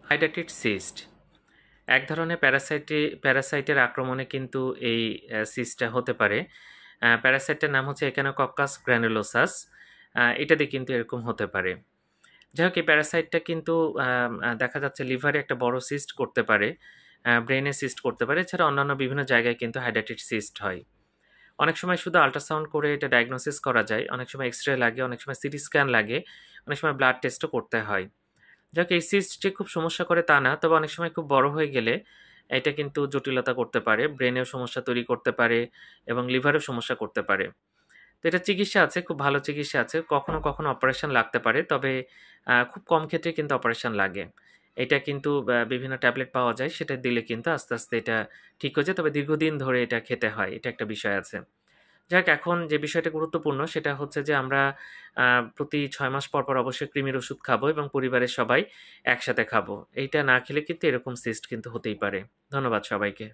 Hydrated cyst এক ধরনের প্যারাসাইটের আক্রমণে কিন্তু এই সিস্টটা হতে পারে। প্যারাসাইটটার নাম হচ্ছে এখানোকক্কাস গ্র্যানুলোসাস। এটা দিয়ে কিন্তু এরকম হতে পারে। যাই হোক, এই প্যারাসাইটটা কিন্তু দেখা যাচ্ছে লিভারে একটা বড় সিস্ট করতে পারে, ব্রেনে সিস্ট করতে পারে। এছাড়া অন্যান্য বিভিন্ন জায়গায় কিন্তু হাইড্রেটেড সিস্ট হয়। অনেক সময় শুধু আল্ট্রাসাউন্ড করে এটা ডায়াগনোসিস করা যায়, অনেক সময় এক্স রে লাগে, অনেক সময় সিটি স্ক্যান লাগে, অনেক সময় ব্লাড টেস্টও করতে হয়। যাক, এই সিস্ট যে খুব সমস্যা করে তা না, তবে অনেক সময় খুব বড় হয়ে গেলে এটা কিন্তু জটিলতা করতে পারে, ব্রেনেও সমস্যা তৈরি করতে পারে এবং লিভারেও সমস্যা করতে পারে। তো এটা চিকিৎসা আছে, খুব ভালো চিকিৎসা আছে। কখনো কখনো অপারেশন লাগতে পারে, তবে খুব কম ক্ষেত্রে কিন্তু অপারেশন লাগে। এটা কিন্তু বিভিন্ন ট্যাবলেট পাওয়া যায়, সেটা দিলে কিন্তু আস্তে আস্তে এটা ঠিক হয়ে যায়, তবে দীর্ঘদিন ধরে এটা খেতে হয়, এটা একটা বিষয় আছে। যাক, এখন যে বিষয়টা গুরুত্বপূর্ণ সেটা হচ্ছে যে আমরা প্রতি ৬ মাস পর, পর অবশ্যই কৃমির ওষুধ খাবো এবং পরিবারের সবাই একসাথে খাবো। এইটা না খেলে কিন্তু এরকম সিস্ট কিন্তু হতেই পারে। ধন্যবাদ সবাইকে।